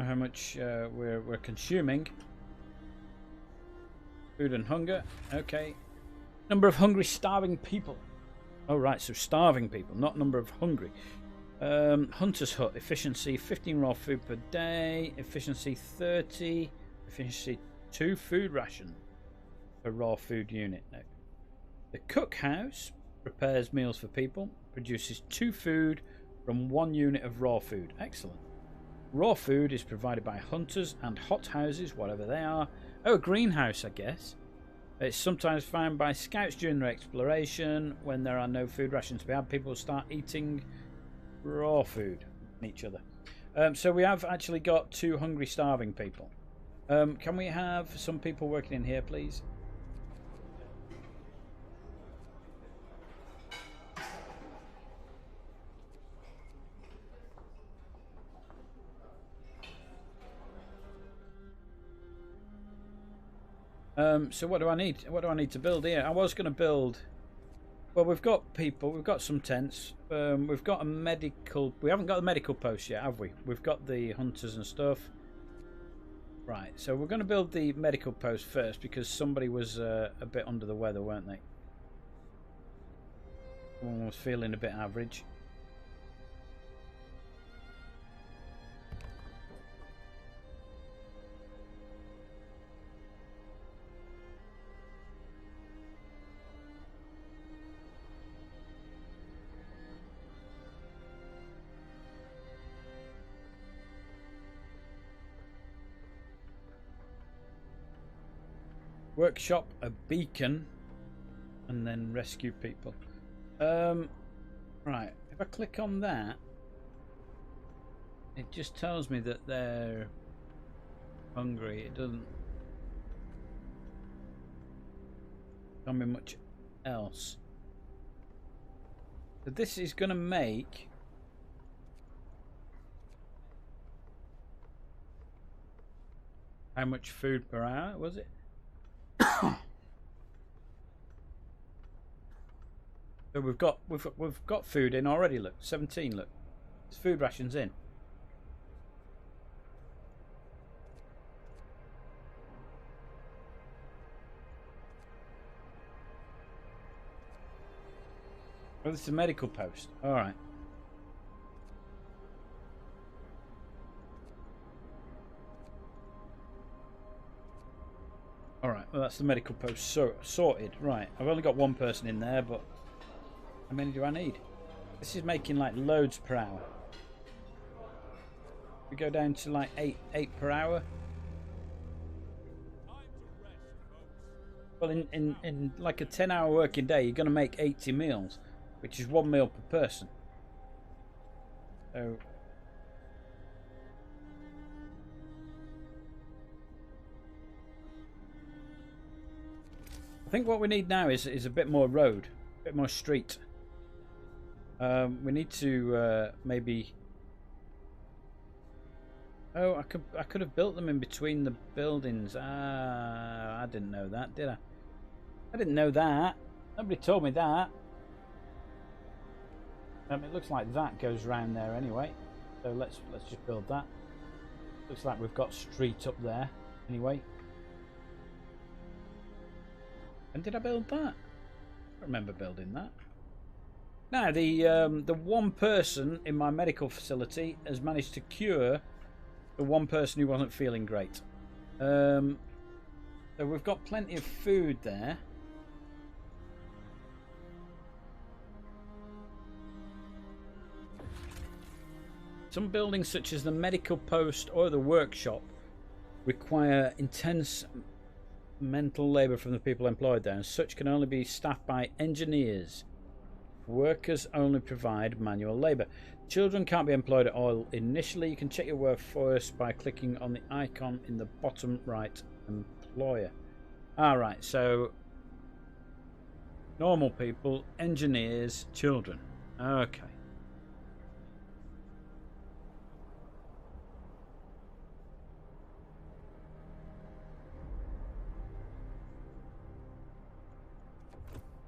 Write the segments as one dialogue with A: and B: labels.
A: how much we're consuming. Food and hunger. Okay. Number of hungry, starving people. Oh, right. So starving people, not number of hungry. Hunter's hut. Efficiency 15 raw food per day. Efficiency 30. Efficiency 2 food ration per raw food unit. No. The cookhouse prepares meals for people. Produces 2 food from 1 unit of raw food. Excellent. Raw food is provided by hunters and hothouses, whatever they are. Oh, a greenhouse, I guess. It's sometimes found by scouts during their exploration. When there are no food rations to be had, people start eating raw food on each other. So we have actually got 2 hungry, starving people. Can we have some people working in here, please? So what do I need? What do I need to build here? I was going to build... Well, we've got people. We've got some tents. We've got a medical... We haven't got the medical post yet, have we? We've got the hunters and stuff. Right, so we're going to build the medical post first because somebody was a bit under the weather, weren't they? Someone was feeling a bit average. Workshop a beacon and then rescue people. Right, if I click on that, it just tells me that they're hungry. It doesn't tell me much else. So this is going to make how much food per hour was it? So we've got food in already. Look, 17. Look, there's food rations in. Oh, this is a medical post. All right. All right. Well, that's the medical post sorted. Right. I've only got 1 person in there, but how many do I need? This is making like loads per hour. We go down to like 8 per hour. Well, in like a 10-hour working day, you're going to make 80 meals, which is 1 meal per person. So I think what we need now is a bit more road, a bit more street. We need to maybe... Oh, I could have built them in between the buildings. Ah, I didn't know that, did I? I didn't know that. Nobody told me that. It looks like that goes round there anyway. So let's just build that. Looks like we've got street up there anyway. And did I build that? I don't remember building that. Now the 1 person in my medical facility has managed to cure the 1 person who wasn't feeling great. So we've got plenty of food there. Some buildings such as the medical post or the workshop require intense mental labour from the people employed there, and such can only be staffed by engineers. Workers only provide manual labour. Children can't be employed at all initially. You can check your workforce by clicking on the icon in the bottom right employer. Alright, so normal people, engineers, children. Okay.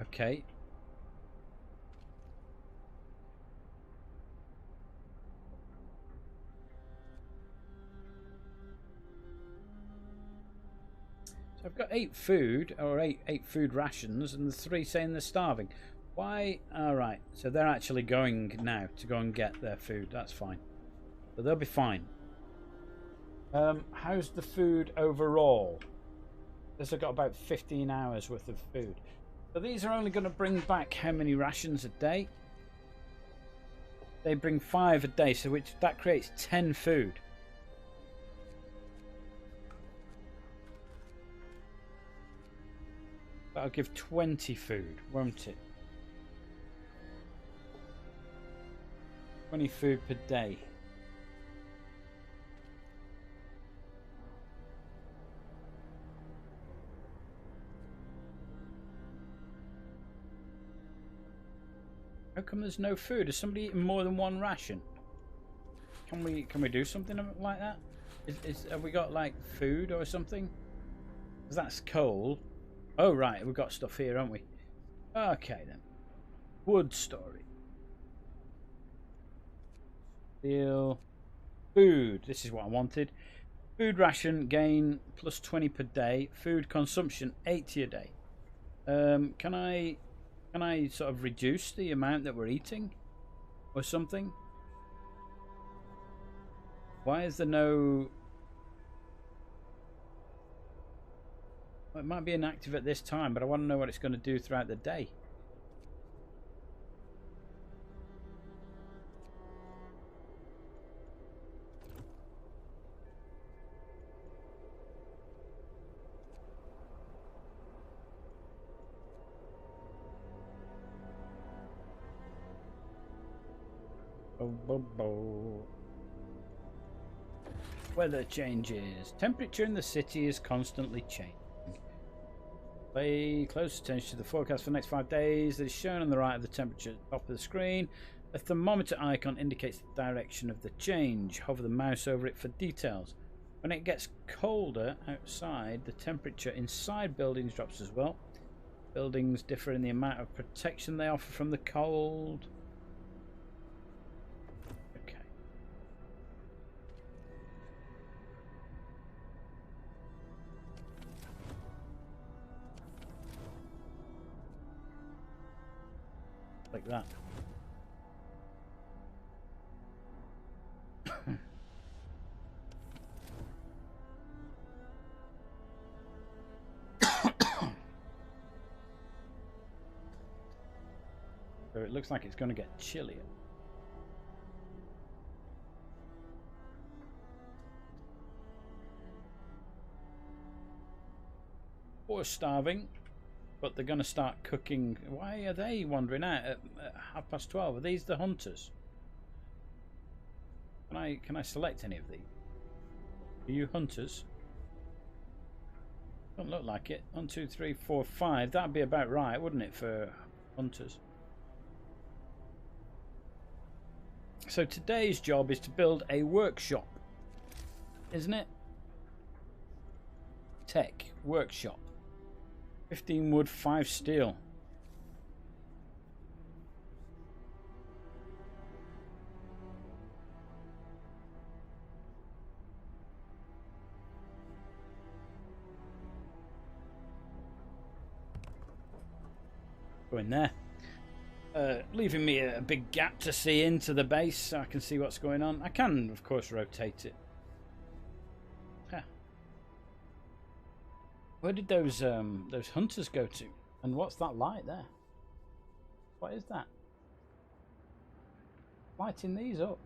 A: Okay. So I've got 8 food, or eight food rations, and the 3 saying they're starving. Why? Alright, so they're actually going now to go and get their food. That's fine. So they'll be fine. How's the food overall? This I've got about 15 hours worth of food. So these are only going to bring back how many rations a day? They bring 5 a day, so that creates 10 food. That'll give 20 food, won't it? 20 food per day. How come there's no food? Is somebody eating more than 1 ration? Can we do something like that? Have we got like food or something? Because that's coal. Oh right, we've got stuff here, haven't we? Okay then. Wood storage. Steel. Food. This is what I wanted. Food ration gain plus 20 per day. Food consumption 80 a day. Can I sort of reduce the amount that we're eating or something? Why is there no... Well, it might be inactive at this time, but I want to know what it's going to do throughout the day. Weather changes. Temperature in the city is constantly changing. Pay close attention to the forecast for the next 5 days that is shown on the right of the temperature at the top of the screen. A thermometer icon indicates the direction of the change. Hover the mouse over it for details. When it gets colder outside, the temperature inside buildings drops as well. Buildings differ in the amount of protection they offer from the cold. Like that. So it looks like it's going to get chillier. Or starving. But they're going to start cooking. Why are they wandering out at 12:30? Are these the hunters? Can I select any of these? Are you hunters? Don't look like it. 1, 2, 3, 4, 5. That'd be about right, wouldn't it, for hunters? So today's job is to build a workshop, isn't it? Tech workshop. 15 wood, 5 steel. Go in there. Leaving me a big gap to see into the base so I can see what's going on. I can, of course, rotate it. Where did those hunters go to? And what's that light there? What is that? Lighting these up.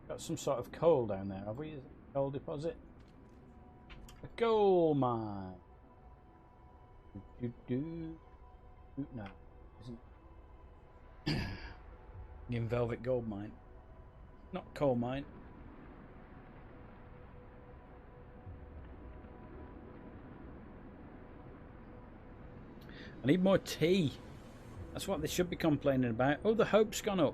A: Got some sort of coal down there, have we? Is it a coal deposit? A gold mine. No, isn't it? In Velvet gold mine. Not coal mine. I need more tea. That's what they should be complaining about. Oh, the hope's gone up.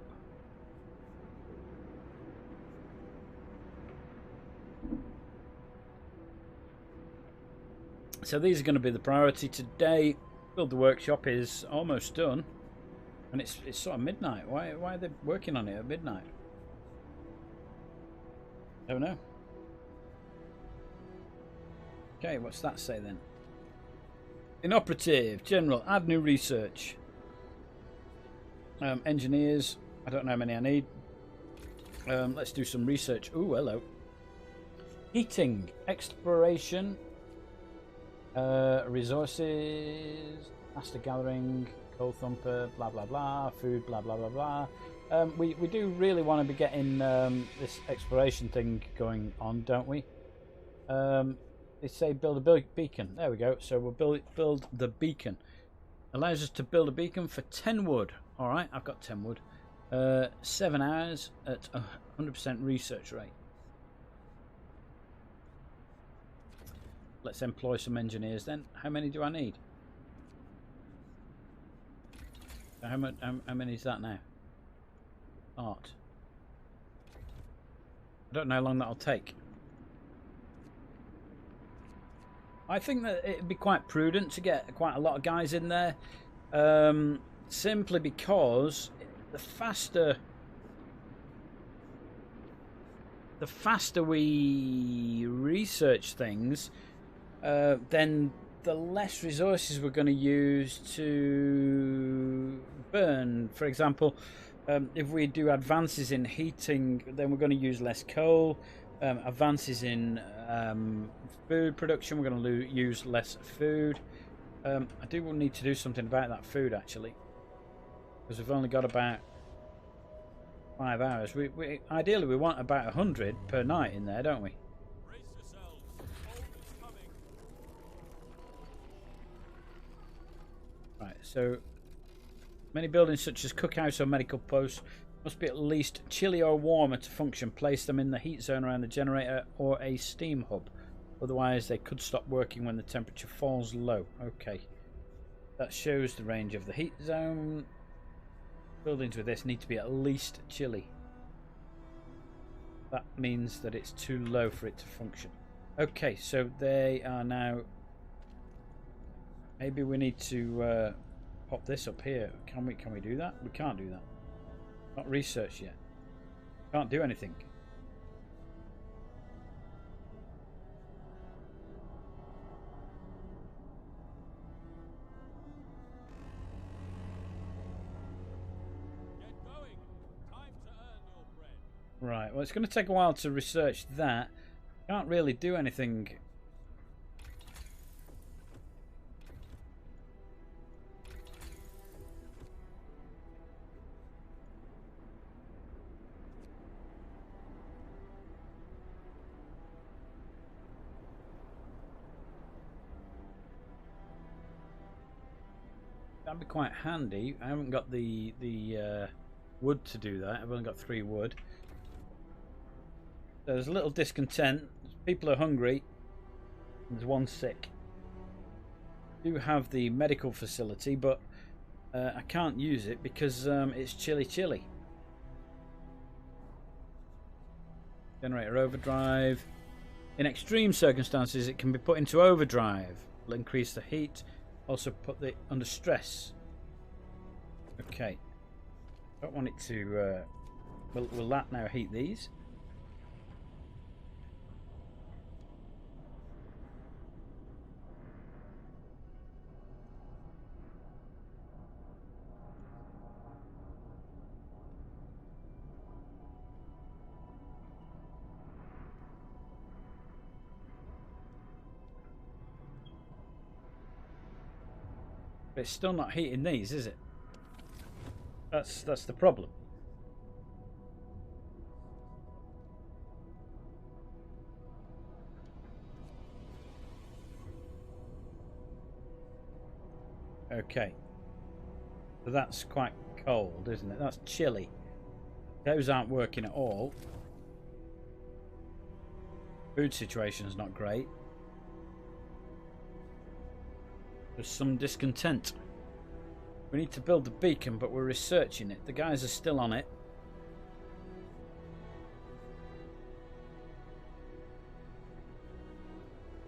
A: So these are going to be the priority today. Build the workshop is almost done. And it's sort of midnight. Why are they working on it at midnight? Don't know. 1, 2, 3, 4, 5. That'd be about right, wouldn't it, for hunters? Can I select any of these? Are you hunters? Don't know. Okay, what's that say then? Inoperative. General. Add new research. Engineers. I don't know how many I need. Let's do some research. Ooh, hello. Heating. Exploration. Resources. Master gathering. Coal thumper. Blah, blah, blah. Food. Blah, blah, blah, blah. We do really want to be getting this exploration thing going on, don't we? They say build a beacon. There we go. So we'll build the beacon. Allows us to build a beacon for 10 wood. Alright, I've got 10 wood. 7 hours at 100% research rate. Let's employ some engineers then. How many do I need? How many is that now? Art. I don't know how long that'll take. I think that it'd be quite prudent to get quite a lot of guys in there, simply because the faster we research things, then the less resources we're going to use to burn. For example, if we do advances in heating, then we're going to use less coal. Advances in food production, we're going to use less food. I do need to do something about that food actually, because we've only got about 5 hours. Ideally we want about 100 per night in there, don't we? Right, so many buildings such as cookhouse or medical posts must be at least chilly or warmer to function. Place them in the heat zone around the generator or a steam hub. Otherwise, they could stop working when the temperature falls low. Okay. That shows the range of the heat zone. Buildings with this need to be at least chilly. That means that it's too low for it to function. Okay, so they are now... Maybe we need to pop this up here. Can we do that? We can't do that. Not researched yet. Can't do anything.
B: Get going. Time to earn your bread.
A: Right, well it's going to take a while to research that. Can't really do anything. That'd be quite handy. I haven't got the wood to do that. I've only got 3 wood. There's a little discontent. People are hungry. There's one sick. I do have the medical facility, but I can't use it because it's chilly. Generator overdrive. In extreme circumstances, it can be put into overdrive. It'll increase the heat. Also put it under stress. Okay. Don't want it to... will that now heat these? But it's still not heating these, is it? That's the problem. Okay. So that's quite cold, isn't it? That's chilly. Those aren't working at all. Food situation's not great. There's some discontent. We need to build the beacon, but we're researching it. The guys are still on it.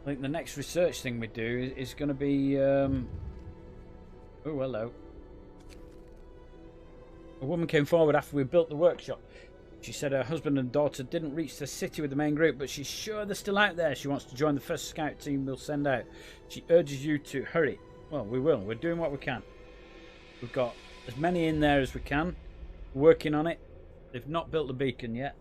A: I think the next research thing we do is going to be... Oh, hello. A woman came forward after we built the workshop. She said her husband and daughter didn't reach the city with the main group, but she's sure they're still out there. She wants to join the first scout team we'll send out. She urges you to hurry. Well, we will. We're doing what we can. We've got as many in there as we can. Working on it. They've not built the beacon yet.